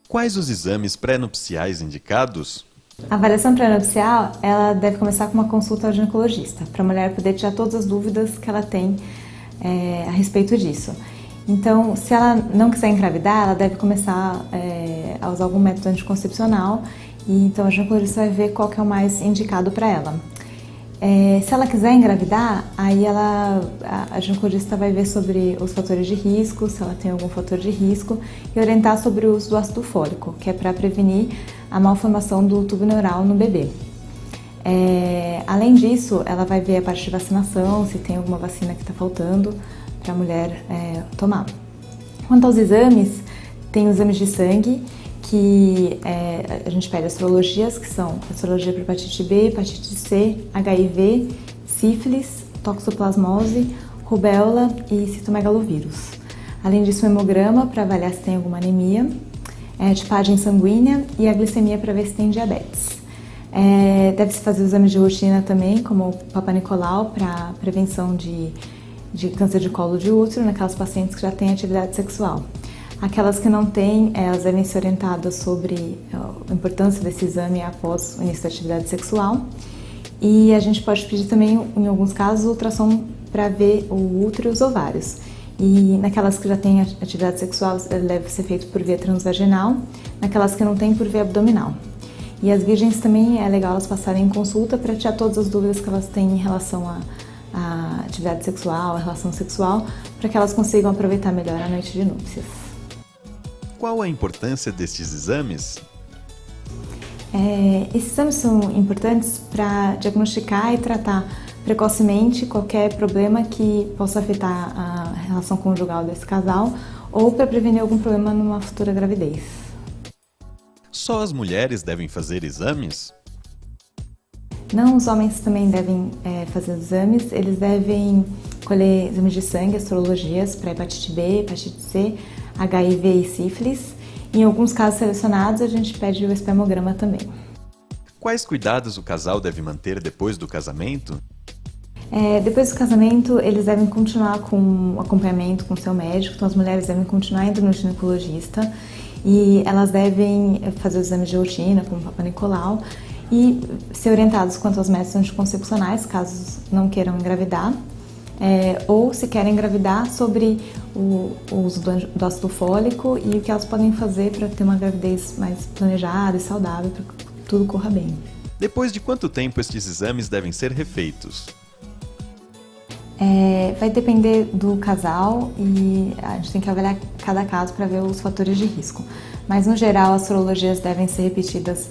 Quais os exames pré-nupciais indicados? A avaliação pré-nupcial, ela deve começar com uma consulta ao ginecologista, para a mulher poder tirar todas as dúvidas que ela tem a respeito disso. Então, se ela não quiser engravidar, ela deve começar a usar algum método anticoncepcional, e então a ginecologista vai ver qual que é o mais indicado para ela. Se ela quiser engravidar, aí a ginecologista vai ver sobre os fatores de risco, se ela tem algum fator de risco, e orientar sobre o uso do ácido fólico, que é para prevenir a malformação do tubo neural no bebê. Além disso, ela vai ver a parte de vacinação, se tem alguma vacina que está faltando para a mulher tomar. Quanto aos exames, tem os exames de sangue, que a gente pede as sorologias, que são a sorologia para hepatite B, hepatite C, HIV, sífilis, toxoplasmose, rubéola e citomegalovírus. Além disso, o hemograma para avaliar se tem alguma anemia, a tipagem sanguínea e a glicemia para ver se tem diabetes. Deve-se fazer os exames de rotina também, como o Papa Nicolau, para prevenção de câncer de colo de útero naquelas pacientes que já têm atividade sexual. Aquelas que não têm, elas devem ser orientadas sobre a importância desse exame após o início da atividade sexual. E a gente pode pedir também, em alguns casos, ultrassom para ver o útero e os ovários. E naquelas que já têm atividade sexual, ele deve ser feito por via transvaginal, naquelas que não têm, por via abdominal. E as virgens também é legal elas passarem em consulta para tirar todas as dúvidas que elas têm em relação à atividade sexual, à relação sexual, para que elas consigam aproveitar melhor a noite de núpcias. Qual a importância destes exames? Esses exames são importantes para diagnosticar e tratar precocemente qualquer problema que possa afetar a relação conjugal desse casal ou para prevenir algum problema numa futura gravidez. Só as mulheres devem fazer exames? Não, os homens também devem fazer exames. Eles devem colher exames de sangue, as sorologias para hepatite B, hepatite C, HIV e sífilis. Em alguns casos selecionados, a gente pede o espermograma também. Quais cuidados o casal deve manter depois do casamento? Depois do casamento, eles devem continuar com o acompanhamento com o seu médico, então as mulheres devem continuar indo no ginecologista e elas devem fazer os exames de rotina, como o Papa Nicolau, e ser orientados quanto aos métodos anticoncepcionais, caso não queiram engravidar, ou se querem engravidar, sobre o uso do ácido fólico e o que elas podem fazer para ter uma gravidez mais planejada e saudável, para que tudo corra bem. Depois de quanto tempo estes exames devem ser refeitos? Vai depender do casal e a gente tem que avaliar cada caso para ver os fatores de risco. Mas, no geral, as sorologias devem ser repetidas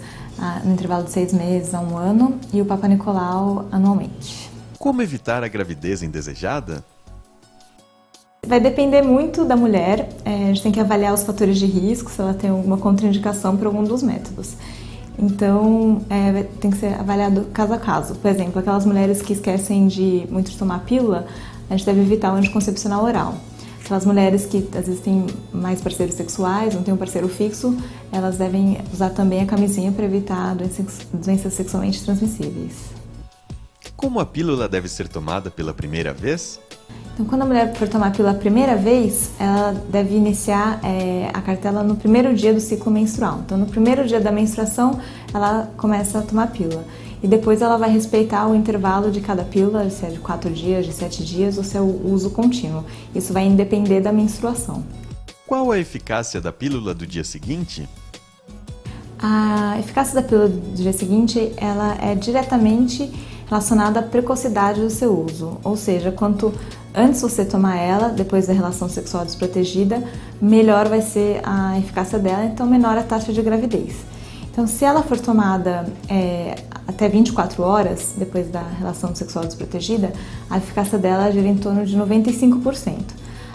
no intervalo de 6 meses a 1 ano e o Papa Nicolau anualmente. Como evitar a gravidez indesejada? Vai depender muito da mulher, a gente tem que avaliar os fatores de risco, se ela tem alguma contraindicação para algum dos métodos. Então, tem que ser avaliado caso a caso. Por exemplo, aquelas mulheres que esquecem muito de tomar pílula, a gente deve evitar o anticoncepcional oral. Aquelas mulheres que às vezes têm mais parceiros sexuais, não têm um parceiro fixo, elas devem usar também a camisinha para evitar doenças sexualmente transmissíveis. Como a pílula deve ser tomada pela primeira vez? Então, quando a mulher for tomar a pílula a primeira vez, ela deve iniciar a cartela no primeiro dia do ciclo menstrual. Então, no primeiro dia da menstruação, ela começa a tomar a pílula. E depois ela vai respeitar o intervalo de cada pílula, se é de 4 dias, de 7 dias, ou se é o uso contínuo. Isso vai depender da menstruação. Qual a eficácia da pílula do dia seguinte? A eficácia da pílula do dia seguinte, ela é diretamente relacionada à precocidade do seu uso. Ou seja, quanto antes você tomar ela, depois da relação sexual desprotegida, melhor vai ser a eficácia dela, então menor a taxa de gravidez. Então, se ela for tomada até 24 horas depois da relação sexual desprotegida, a eficácia dela gira em torno de 95%.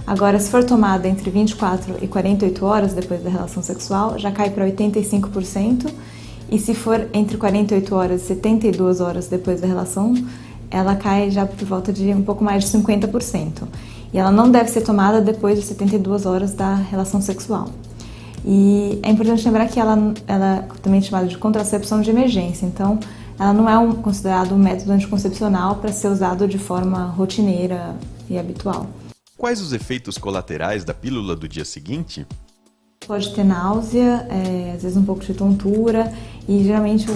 Agora, se for tomada entre 24 e 48 horas depois da relação sexual, já cai para 85%, e se for entre 48 horas e 72 horas depois da relação, ela cai já por volta de um pouco mais de 50%. E ela não deve ser tomada depois de 72 horas da relação sexual. E é importante lembrar que ela é também chamada de contracepção de emergência, então ela não é considerado um método anticoncepcional para ser usado de forma rotineira e habitual. Quais os efeitos colaterais da pílula do dia seguinte? pode ter náusea, às vezes um pouco de tontura e geralmente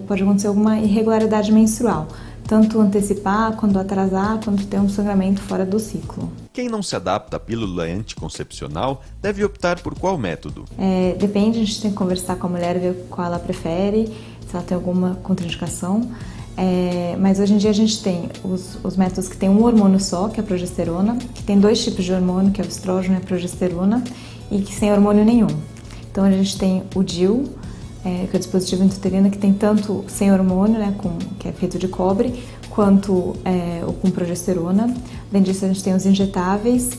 pode acontecer alguma irregularidade menstrual, tanto antecipar, quanto atrasar, quanto ter um sangramento fora do ciclo. Quem não se adapta à pílula anticoncepcional deve optar por qual método? Depende, a gente tem que conversar com a mulher, ver qual ela prefere, se ela tem alguma contraindicação. Mas hoje em dia a gente tem os métodos que tem um hormônio só, que é a progesterona, que tem 2 tipos de hormônio, que é o estrógeno e a progesterona, e que sem hormônio nenhum. Então a gente tem o DIU, que é o dispositivo intrauterino, que tem tanto sem hormônio, né, que é feito de cobre, quanto o com progesterona. Além disso a gente tem os injetáveis,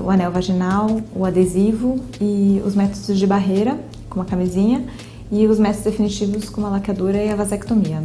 o anel vaginal, o adesivo e os métodos de barreira, como a camisinha, e os métodos definitivos como a laqueadura e a vasectomia.